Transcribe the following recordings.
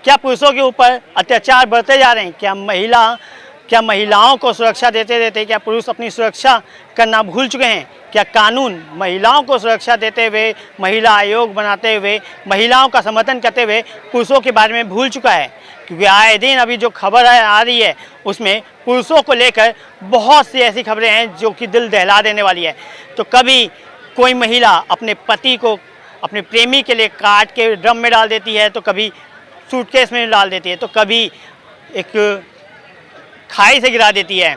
क्या पुरुषों के ऊपर अत्याचार बढ़ते जा रहे हैं? क्या महिलाओं को सुरक्षा देते देते क्या पुरुष अपनी सुरक्षा करना भूल चुके हैं? क्या कानून महिलाओं को सुरक्षा देते हुए, महिला आयोग बनाते हुए, महिलाओं का समर्थन करते हुए पुरुषों के बारे में भूल चुका है? क्योंकि आए दिन अभी जो खबर आ रही है उसमें पुरुषों को लेकर बहुत सी ऐसी खबरें हैं जो कि दिल दहला देने वाली है। तो कभी कोई महिला अपने पति को अपने प्रेमी के लिए काट के ड्रम में डाल देती है, तो कभी सूटकेस में डाल देती है, तो कभी एक खाई से गिरा देती है।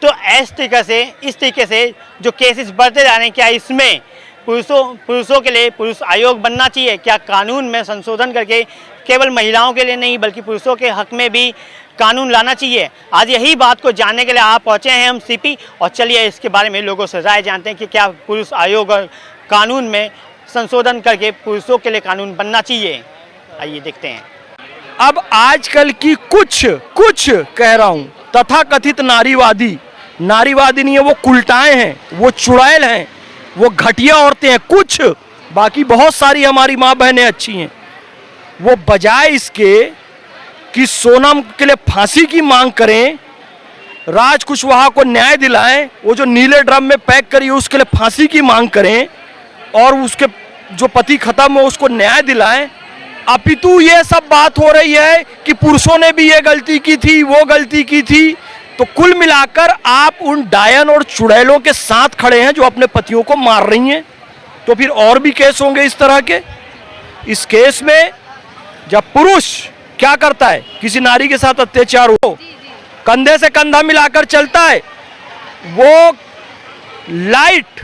तो इस तरीके से जो केसेस बढ़ते जा रहे हैं, क्या इसमें पुरुषों के लिए पुरुष आयोग बनना चाहिए? क्या कानून में संशोधन करके केवल महिलाओं के लिए नहीं बल्कि पुरुषों के हक में भी कानून लाना चाहिए? आज यही बात को जानने के लिए आप पहुंचे हैं हम सीपी, और चलिए इसके बारे में लोगों से राय जानते हैं कि क्या पुरुष आयोग और कानून में संशोधन करके पुरुषों के लिए कानून बनना चाहिए। आइए देखते हैं। अब आजकल की कुछ कह रहा हूं तथाकथित नारीवादी नहीं है, वो कुलटाएं हैं, वो चुड़ैल हैं, वो घटिया औरतें हैं कुछ, बाकी बहुत सारी हमारी माँ बहनें अच्छी हैं। वो बजाय इसके कि सोनम के लिए फांसी की मांग करें, राज कुशवाहा को न्याय दिलाएं, वो जो नीले ड्रम में पैक करी उसके लिए फांसी की मांग करें, और उसके जो पति खत्म हो उसको न्याय दिलाएं, अपितु ये सब बात हो रही है कि पुरुषों ने भी ये गलती की थी, वो गलती की थी। तो कुल मिलाकर आप उन डायन और चुड़ैलों के साथ खड़े हैं जो अपने पतियों को मार रही हैं। तो फिर और भी केस होंगे इस तरह के। इस केस में जब पुरुष क्या करता है, किसी नारी के साथ अत्याचार हो, कंधे से कंधा मिलाकर चलता है, वो लाइट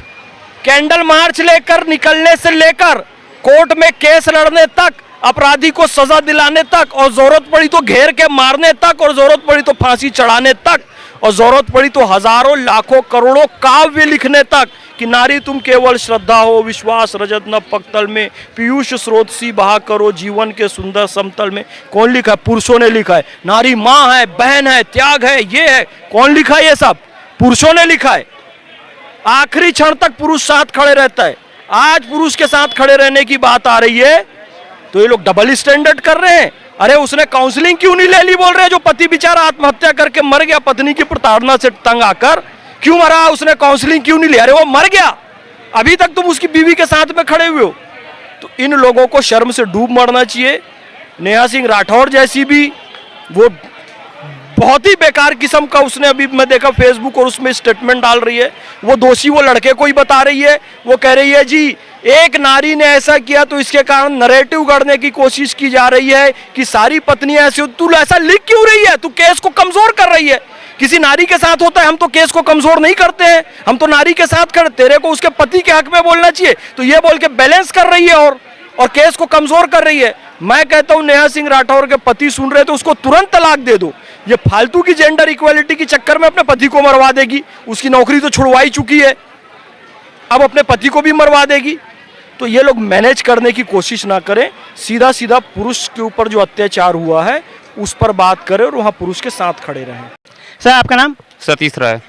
कैंडल मार्च लेकर निकलने से लेकर कोर्ट में केस लड़ने तक, अपराधी को सजा दिलाने तक, और जरूरत पड़ी तो घेर के मारने तक, और जरूरत पड़ी तो फांसी चढ़ाने तक, और जरूरत पड़ी तो हजारों लाखों करोड़ों काव्य लिखने तक कि नारी तुम केवल श्रद्धा हो, विश्वास रजत न पक्तल में, पीयूष स्रोत सी बहा करो जीवन के सुंदर समतल में। कौन लिखा है? पुरुषों ने लिखा है। नारी माँ है, बहन है, त्याग है, ये है। कौन लिखा है? ये सब पुरुषों ने लिखा है। आखिरी क्षण तक पुरुष साथ खड़े रहता है। आज पुरुष के साथ खड़े रहने की बात आ रही है तो ये लोग डबल स्टैंडर्ड कर रहे हैं। अरे उसने काउंसलिंग क्यों नहीं ले ली, बोल रहे हैं। जो पति बेचारा आत्महत्या करके मर गया पत्नी की प्रताड़ना से तंग आकर, क्यों मरा, उसने काउंसलिंग क्यों नहीं लिया? अरे वो मर गया, अभी तक तुम उसकी बीवी के साथ में खड़े हुए हो। तो इन लोगों को शर्म से डूब मरना चाहिए। नेहा सिंह राठौर जैसी भी वो बहुत ही बेकार किस्म का, उसने अभी मैं देखा फेसबुक और उसमें स्टेटमेंट डाल रही है। वो दोषी वो लड़के को ही बता रही है। वो कह रही है जी एक नारी ने ऐसा किया तो इसके कारण नैरेटिव गढ़ने की कोशिश की जा रही है कि सारी पत्नियां ऐसी हो। तू ऐसा लिख क्यों रही है? तू केस को कमजोर कर रही है। किसी नारी के साथ होता है, हम तो केस को कमजोर नहीं करते हैं, हम तो नारी के साथ खड़े। तेरे को उसके पति के हक में बोलना चाहिए, तो ये बोल के बैलेंस कर रही है और केस को कमजोर कर रही है। मैं कहता हूं नेहा सिंह राठौर के पति सुन रहे तो उसको तुरंत तलाक दे दो। ये फालतू की जेंडर इक्वालिटी के चक्कर में अपने पति को मरवा देगी। उसकी नौकरी तो छुड़वा ही चुकी है, अब अपने पति को भी मरवा देगी। तो ये लोग मैनेज करने की कोशिश ना करें, सीधा सीधा पुरुष के ऊपर जो अत्याचार हुआ है उस पर बात करें और वहाँ पुरुष के साथ खड़े रहें। सर आपका नाम? सतीश राय।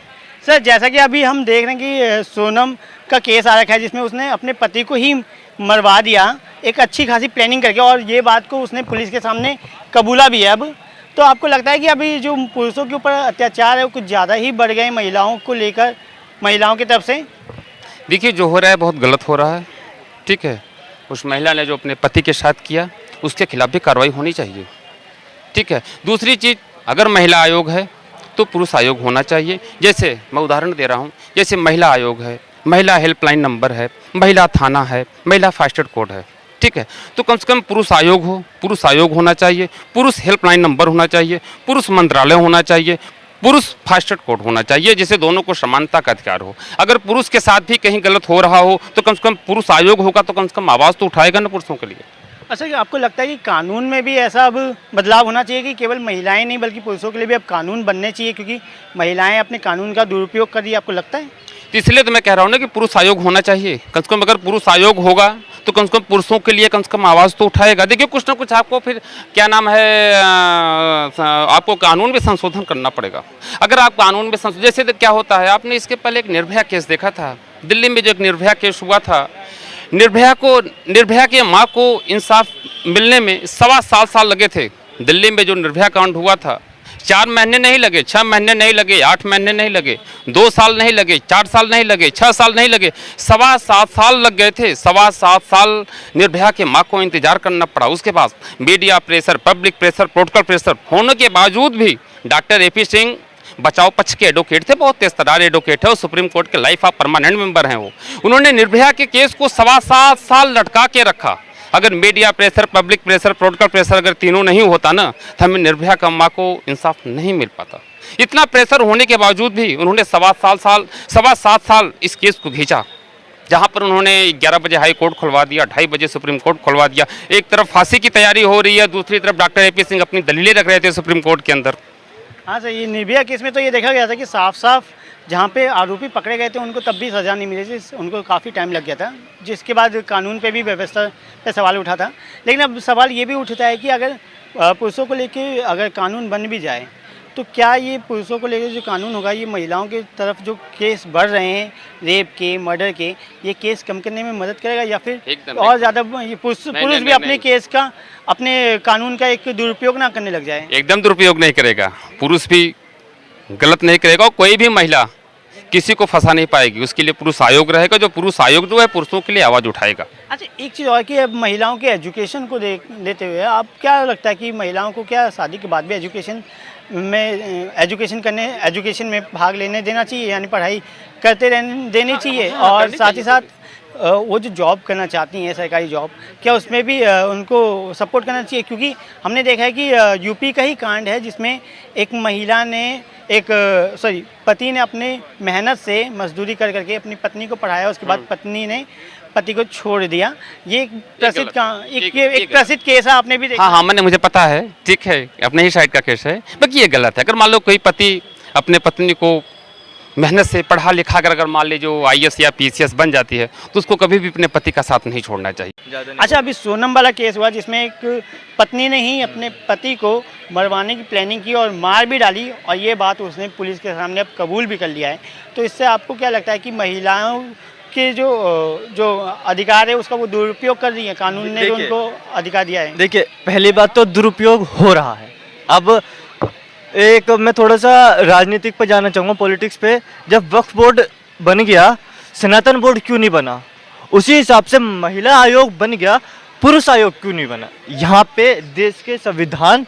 सर जैसा कि अभी हम देख रहे हैं कि सोनम का केस आ रखा है जिसमें उसने अपने पति को ही मरवा दिया, एक अच्छी खासी प्लानिंग करके, और ये बात को उसने पुलिस के सामने कबूला भी है। अब तो आपको लगता है कि अभी जो पुरुषों के ऊपर अत्याचार है वो कुछ ज़्यादा ही बढ़ गए महिलाओं को लेकर, महिलाओं की तरफ से? देखिए जो हो रहा है बहुत गलत हो रहा है, ठीक है। उस महिला ने जो अपने पति के साथ किया उसके खिलाफ भी कार्रवाई होनी चाहिए, ठीक है। दूसरी चीज़, अगर महिला आयोग है तो पुरुष आयोग होना चाहिए। जैसे मैं उदाहरण दे रहा हूँ, जैसे महिला आयोग है, महिला हेल्पलाइन नंबर है, महिला थाना है, महिला फास्ट ट्रैक कोर्ट है, ठीक है। तो कम से कम पुरुष आयोग हो, पुरुष आयोग होना चाहिए, पुरुष हेल्पलाइन नंबर होना चाहिए, पुरुष मंत्रालय होना चाहिए, पुरुष फास्ट ट्रैक कोर्ट होना चाहिए, जिससे दोनों को समानता का अधिकार हो। अगर पुरुष के साथ भी कहीं गलत हो रहा हो तो कम से कम पुरुष आयोग होगा तो कम से कम आवाज़ तो उठाएगा ना पुरुषों के लिए। अच्छा, आपको लगता है कि कानून में भी ऐसा अब बदलाव होना चाहिए कि केवल महिलाएं नहीं बल्कि पुरुषों के लिए भी अब कानून बनने चाहिए, क्योंकि महिलाएं अपने कानून का दुरुपयोग कर रही है? आपको लगता है? तो इसलिए तो मैं कह रहा हूँ ना कि पुरुष आयोग होना चाहिए। कम से कम अगर पुरुष आयोग होगा तो कम से कम पुरुषों के लिए कम से कम आवाज़ तो उठाएगा। देखिए कुछ ना कुछ आपको फिर क्या नाम है, आपको कानून में संशोधन करना पड़ेगा। अगर आप कानून में जैसे तो क्या होता है, आपने इसके पहले एक निर्भया केस देखा था दिल्ली में, जो एक निर्भया केस हुआ था। निर्भया की माँ को इंसाफ मिलने में 7.25 साल लगे थे। दिल्ली में जो निर्भया कांड हुआ था, 4 महीने नहीं लगे, 6 महीने नहीं लगे, 8 महीने नहीं लगे, 2 साल नहीं लगे, 4 साल नहीं लगे, 6 साल नहीं लगे, 7.25 साल लग गए थे। 7.25 साल निर्भया के माँ को इंतजार करना पड़ा। उसके बाद media pressure, public pressure, protocol pressure होने के बावजूद भी डॉक्टर AP सिंह बचाव पक्ष के एडवोकेट थे, बहुत तेजतरार एडवोकेट है और सुप्रीम कोर्ट के लाइफ ऑफ परमानेंट मेंबर हैं वो। उन्होंने निर्भया के केस को 7.25 साल लटका के रखा। अगर media pressure, public pressure, protocol pressure अगर तीनों नहीं होता ना, तो हमें निर्भया का माँ को इंसाफ नहीं मिल पाता। इतना प्रेशर होने के बावजूद भी उन्होंने 7.7 साल इस केस को खींचा, जहाँ पर उन्होंने 11 बजे हाई कोर्ट खुलवा दिया, 2:30 बजे सुप्रीम कोर्ट खुलवा दिया। एक तरफ फांसी की तैयारी हो रही है, दूसरी तरफ डॉक्टर AP सिंह अपनी दलीलें रख रहे थे सुप्रीम कोर्ट के अंदर। हाँ सर, ये निर्भया केस में तो ये देखा गया था कि साफ साफ जहाँ पे आरोपी पकड़े गए थे उनको तब भी सज़ा नहीं मिली थी, उनको काफ़ी टाइम लग गया था, जिसके बाद कानून पे भी, व्यवस्था पे सवाल उठा था। लेकिन अब सवाल ये भी उठता है कि अगर पुरुषों को लेके अगर कानून बन भी जाए तो क्या ये पुरुषों को लेकर जो कानून होगा, ये महिलाओं की तरफ जो केस बढ़ रहे हैं रेप के, मर्डर के, ये केस कम करने में मदद करेगा या फिर और ज़्यादा ये पुरुष भी अपने केस का, अपने कानून का एक दुरुपयोग ना करने लग जाए? एकदम दुरुपयोग नहीं करेगा, पुरुष भी गलत नहीं करेगा और कोई भी महिला किसी को फंसा नहीं पाएगी। उसके लिए पुरुष आयोग रहेगा, जो पुरुष आयोग जो है पुरुषों के लिए आवाज़ उठाएगा। अच्छा, एक चीज़ और कि अब महिलाओं के एजुकेशन को लेते हुए आप क्या लगता है कि महिलाओं को क्या शादी के बाद भी एजुकेशन में भाग लेने देना चाहिए, यानी पढ़ाई करते रहने देनी चाहिए? और साथ ही साथ वो जो जॉब करना चाहती हैं, सरकारी जॉब, क्या उसमें भी उनको सपोर्ट करना चाहिए? क्योंकि हमने देखा है कि यूपी का ही कांड है जिसमें एक महिला ने पति ने अपने मेहनत से मजदूरी कर करके अपनी पत्नी को पढ़ाया, उसके बाद पत्नी ने पति को छोड़ दिया। ये एक प्रसिद्ध केस है, आपने भी देखा? हाँ, मुझे पता है, ठीक है, अपने ही साइड का केस है। बाकी ये गलत है। अगर मान लो कोई पति अपने पत्नी को मेहनत से पढ़ा लिखा कर अगर मान लीजिए जो IAS या PCS बन जाती है, तो उसको कभी भी अपने पति का साथ नहीं छोड़ना चाहिए। अच्छा, अभी सोनम वाला केस हुआ जिसमें एक पत्नी ने ही अपने पति को मरवाने की प्लानिंग की और मार भी डाली, और ये बात उसने पुलिस के सामने अब कबूल भी कर लिया है। तो इससे आपको क्या लगता है कि महिलाओं के जो अधिकार है उसका वो दुरुपयोग कर रही है, कानून ने जो उनको अधिकार दिया है? देखिए, पहली बात तो दुरुपयोग हो रहा है। अब एक मैं थोड़ा सा राजनीतिक पे जाना चाहूँगा, पॉलिटिक्स पे। जब वक्फ बोर्ड बन गया, सनातन बोर्ड क्यों नहीं बना? उसी हिसाब से महिला आयोग बन गया, पुरुष आयोग क्यों नहीं बना? यहाँ पे देश के संविधान,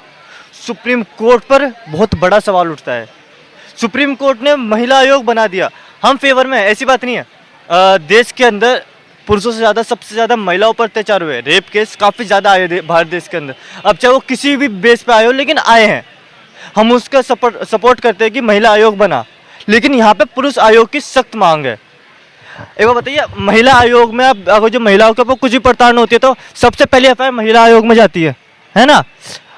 सुप्रीम कोर्ट पर बहुत बड़ा सवाल उठता है। सुप्रीम कोर्ट ने महिला आयोग बना दिया, हम फेवर में, ऐसी बात नहीं है। देश के अंदर पुरुषों से ज़्यादा, सबसे ज़्यादा महिलाओं पर अत्याचार हुए, रेप केस काफ़ी ज़्यादा आए भारत देश के अंदर। अब चाहे वो किसी भी बेस पे आए हो, लेकिन आए हैं। हम उसका सपोर्ट करते हैं कि महिला आयोग बना, लेकिन यहाँ पे पुरुष आयोग की सख्त मांग है। एक बार बताइए, महिला आयोग में अब अगर जो महिलाओं के ऊपर कुछ भी प्रताड़ना होती है तो सबसे पहले FIR महिला आयोग में जाती है ना?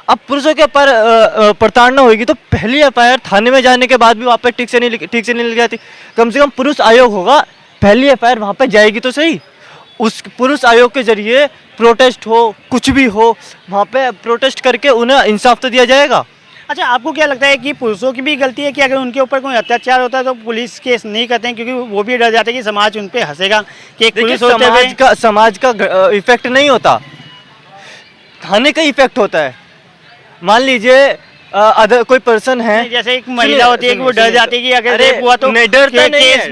अब पुरुषों के ऊपर प्रताड़ना होगी तो पहली FIR थाने में जाने के बाद भी वहाँ पे ठीक से नहीं लिख जाती। कम से कम पुरुष आयोग होगा, पहली FIR वहाँ पे जाएगी तो सही। उस पुरुष आयोग के जरिए प्रोटेस्ट हो, कुछ भी हो, वहाँ पे प्रोटेस्ट करके उन्हें इंसाफ तो दिया जाएगा। अच्छा, आपको क्या लगता है कि पुरुषों की भी गलती है कि अगर उनके ऊपर कोई अत्याचार होता है तो पुलिस केस नहीं करते हैं, क्योंकि वो भी डर जाते हैं कि समाज उन पे हंसेगा कि एक पुलिस होते हुए? समाज का इफेक्ट नहीं होता, थाने का इफेक्ट होता है। मान लीजिए अदर कोई पर्सन है, जैसे एक महिला होती है कि वो डर जाती है कि अगर रेप हुआ तो डरता नहीं है,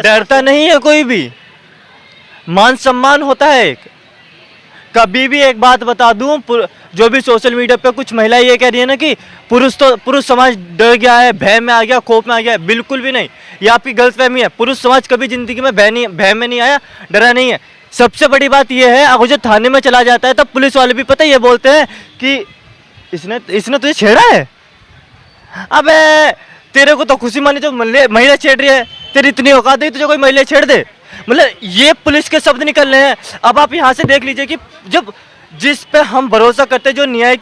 डरता नहीं है कोई भी। मान सम्मान होता है एक। कभी भी एक बात बता दूं, जो भी सोशल मीडिया पे कुछ महिला ये कह रही है ना कि पुरुष समाज डर गया है, भय में आ गया, खौफ में आ गया, बिल्कुल भी नहीं। ये आपकी गलतफहमी है। पुरुष समाज कभी जिंदगी में भय में नहीं आया, डरा नहीं है। सबसे बड़ी बात यह है, अगर जो थाने में चला जाता है तब पुलिस वाले भी पता ये बोलते हैं कि इसने तुझे छेड़ा है। अबे तेरे को तो खुशी मानी जो महिला छेड़ रही है, तेरी इतनी औकात है तुझे कोई महिला छेड़ दे? मतलब ये पुलिस के शब्द निकल रहे हैं। अब आप यहाँ से देख लीजिए कि जब जिस पे हम भरोसा करते हैं, जो न्याय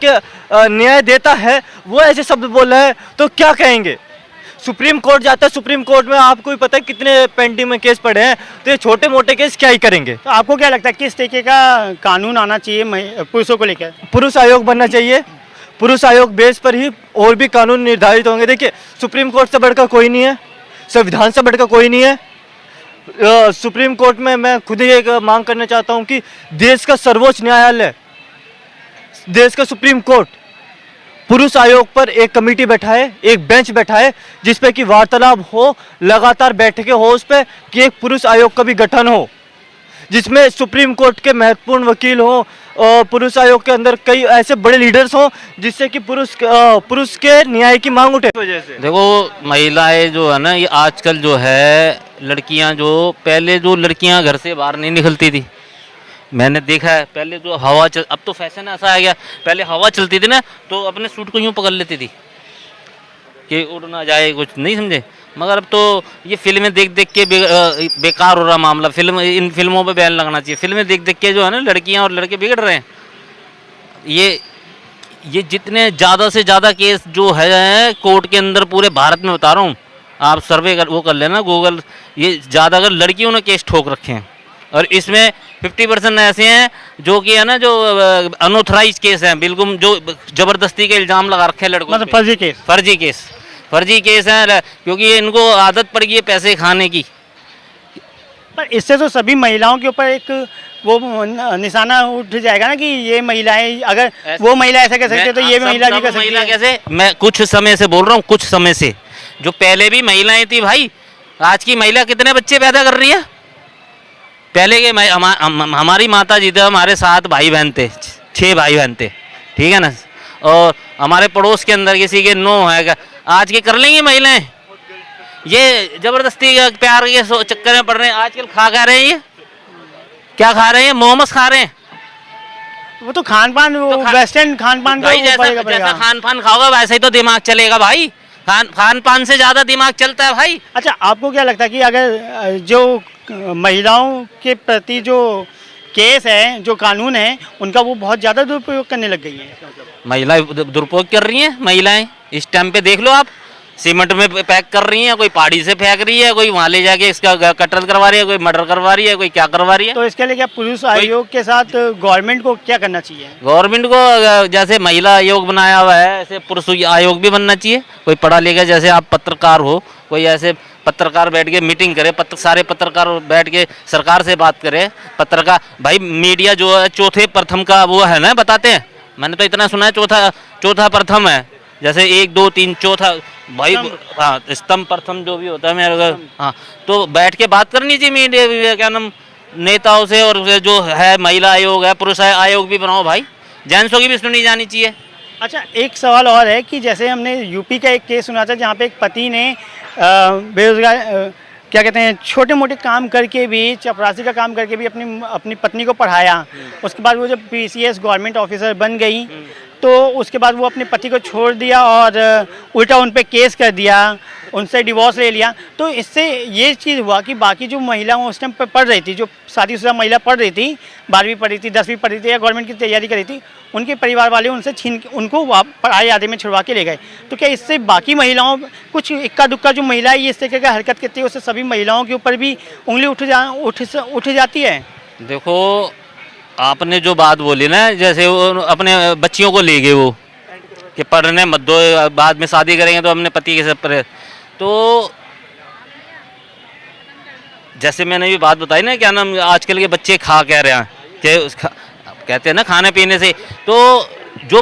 देता है, वो ऐसे शब्द बोल रहा है तो क्या कहेंगे? सुप्रीम कोर्ट जाता है, सुप्रीम कोर्ट में आपको भी पता है कितने पेंडिंग में केस पड़े हैं, तो ये छोटे मोटे केस क्या ही करेंगे। तो आपको क्या लगता है किस तरीके का कानून आना चाहिए पुरुषों को लेकर? पुरुष आयोग बनना चाहिए। पुरुष आयोग बेस पर ही और भी कानून निर्धारित होंगे। देखिए, सुप्रीम कोर्ट से बढ़कर कोई नहीं है, संविधान से बढ़कर कोई नहीं है। सुप्रीम कोर्ट में मैं खुद ही एक मांग करना चाहता हूं कि देश का सर्वोच्च न्यायालय देश का सुप्रीम कोर्ट पुरुष आयोग पर एक कमेटी बैठा है, एक बेंच बैठा है, जिसपे कि वार्तालाप हो, लगातार बैठकें हो उस पे कि एक पुरुष आयोग का भी गठन हो, जिसमें सुप्रीम कोर्ट के महत्वपूर्ण वकील हो और पुरुष आयोग के अंदर कई ऐसे बड़े लीडर्स हों, जिससे कि पुरुष के न्याय की मांग उठे। वजह से देखो महिलाएं जो है ना, ये आजकल जो है लड़कियां, जो पहले जो लड़कियां घर से बाहर नहीं निकलती थी, मैंने देखा है पहले जो अब तो फैशन ऐसा आ गया, पहले हवा चलती थी ना तो अपने सूट को यूं पकड़ लेती थी कि उड़ ना जाए, कुछ नहीं समझे। मगर अब तो ये फिल्में देख देख के बेकार हो रहा मामला। इन फिल्मों पे बैन लगना चाहिए। फिल्में देख देख के जो है ना लड़कियां और लड़के बिगड़ रहे हैं। ये जितने ज़्यादा से ज़्यादा केस जो है कोर्ट के अंदर पूरे भारत में बता रहा हूँ, आप सर्वे कर लेना गूगल, ये ज़्यादा अगर लड़कियों ने केस ठोक रखे हैं। और इसमें 50% ऐसे हैं जो कि है ना, जो अनऑथराइज केस हैं, बिल्कुल जो जबरदस्ती के इल्ज़ाम लगा रखे हैं लड़कों मतलब पे। फर्जी केस हैं, क्योंकि इनको आदत पड़ गई है पैसे खाने की। पर इससे तो सभी महिलाओं के ऊपर एक वो निशाना उठ जाएगा ना कि ये महिलाएं, अगर वो महिला ऐसा कर सकती है तो ये महिला भी कर सकती है। कैसे? मैं कुछ समय से बोल रहा हूँ, कुछ समय से जो पहले भी महिलाएं थी भाई, आज की महिला कितने बच्चे पैदा कर रही है। पहले के हमारी माता जी थे, हमारे 7 भाई बहन थे, 6 भाई बहन थे, ठीक है ना, और हमारे पड़ोस के अंदर किसी के 9 है। आज के कर लेंगी महिलाएं? ये जबरदस्ती प्यार के चक्कर में पड़ रहे हैं। आजकल खा रहे हैं, ये क्या खा रहे हैं? मोमोस खा रहे हैं। वो तो खान पान, वेस्टर्न खान पान का जैसा खान पान खाओगा वैसे ही तो दिमाग चलेगा भाई। खान पान से ज्यादा दिमाग चलता है भाई। अच्छा, आपको क्या लगता है कि अगर जो महिलाओं के प्रति जो केस है, जो कानून है, उनका वो बहुत ज़्यादा दुरुपयोग करने लग गई है? महिलाएं दुरुपयोग कर रही हैं। महिलाएं इस टाइम पे देख लो आप, सीमेंट में पैक कर रही है, कोई पहाड़ी से फेंक रही है, कोई वहाँ ले जाके इसका कटल करवा रही है, कोई मर्डर करवा रही है, कोई क्या करवा रही है। तो इसके लिए क्या पुरुष आयोग के साथ गवर्नमेंट को क्या करना चाहिए? गवर्नमेंट को जैसे महिला आयोग बनाया हुआ है, ऐसे पुरुष आयोग भी बनना चाहिए। कोई पढ़ा लिखा, जैसे आप पत्रकार हो, कोई ऐसे पत्रकार बैठ के मीटिंग करे, सारे पत्रकार बैठ के सरकार से बात करे। पत्रकार भाई, मीडिया जो है चौथे प्रथम का वो है ना, बताते हैं। मैंने तो इतना सुना है चौथा प्रथम है, जैसे 1 2 3 चौथा भाई, हाँ, स्तंभ प्रथम जो भी होता है मेरे को। हाँ, तो बैठ के बात करनी चाहिए मीडिया, क्या नाम, नेताओं से। और जो है महिला आयोग है, पुरुष आयोग भी बनाओ भाई, जेंट्सों की भी सुनी जानी चाहिए। अच्छा, एक सवाल और है कि जैसे हमने यूपी का एक केस सुना था जहाँ पे एक पति ने बेरोजगार, क्या कहते हैं, छोटे मोटे काम करके भी, चपरासी का काम करके भी अपनी पत्नी को पढ़ाया। उसके बाद वो जब PCS गवर्नमेंट ऑफिसर बन गई तो उसके बाद वो अपने पति को छोड़ दिया और उल्टा उन पे केस कर दिया, उनसे डिवोर्स ले लिया। तो इससे ये चीज़ हुआ कि बाकी जो महिला उस टाइम पर पढ़ रही थी, जो शादीशुदा महिला पढ़ रही थी, 12वीं पढ़ी थी, 10वीं पढ़ी थी या गवर्नमेंट की तैयारी करी थी, उनके परिवार वाले उनसे उनको पढ़ाई आधे में छुड़वा के ले गए। तो क्या इससे बाकी महिलाओं, कुछ इक्का दुक्का जो महिलाएं इस तरीके का हरकत करती है, उससे सभी महिलाओं के ऊपर भी उंगली उठ जाती है? देखो, आपने जो बात बोली ना, जैसे वो अपने बच्चियों को ले गए वो कि पढ़ने मत दो, बाद में शादी करेंगे तो अपने पति के साथ। तो जैसे मैंने भी बात बताई ना, क्या नाम, आजकल के बच्चे खा कह रहे हैं कि कहते हैं ना खाने पीने से। तो जो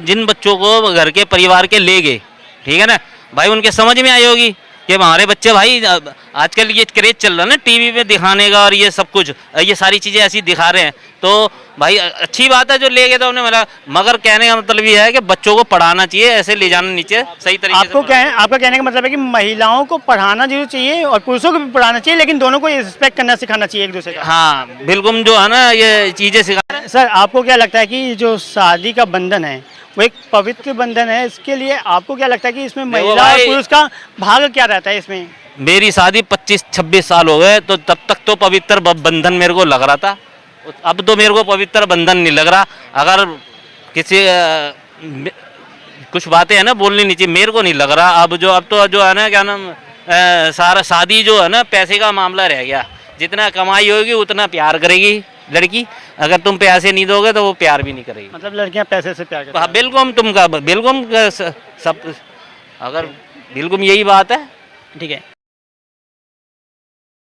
जिन बच्चों को घर के परिवार के ले गए, ठीक है ना भाई, उनके समझ में आई होगी कि हमारे बच्चे भाई, आजकल ये क्रेज चल रहा है ना टीवी पे दिखाने का, और ये सब कुछ, ये सारी चीज़ें ऐसी दिखा रहे हैं। तो भाई अच्छी बात है जो ले गए तो उन्हें मिला, मगर कहने का मतलब ये है कि बच्चों को पढ़ाना चाहिए, ऐसे ले जाना नीचे सही तरीके से। आपका कहने का मतलब है कि महिलाओं को पढ़ाना जरूर चाहिए और पुरुषों को भी पढ़ाना चाहिए, लेकिन दोनों को रिस्पेक्ट करना सिखाना चाहिए एक दूसरे का। हाँ बिल्कुल, जो है ना ये चीज़ें सिखाना। सर, आपको क्या लगता है कि जो शादी का बंधन है वो एक पवित्र बंधन है, इसके लिए आपको क्या लगता है कि इसमें महिला और पुरुष का भाग क्या रहता है इसमें? मेरी शादी 25-26 साल हो गए, तो तब तक तो पवित्र बंधन मेरे को लग रहा था। अब तो मेरे को पवित्र बंधन नहीं लग रहा। अगर किसी कुछ बातें है ना बोलनी नहीं चाहिए, मेरे को नहीं लग रहा। अब तो जो है ना, क्या नाम, सारा शादी जो है ना पैसे का मामला रह गया। जितना कमाई होगी उतना प्यार करेगी लड़की, अगर तुम पैसे नहीं दोगे तो वो प्यार भी नहीं करेगी। मतलब लड़कियां पैसे से प्यार करती हैं? हाँ बिल्कुल, सब, अगर बिल्कुल यही बात है। ठीक है।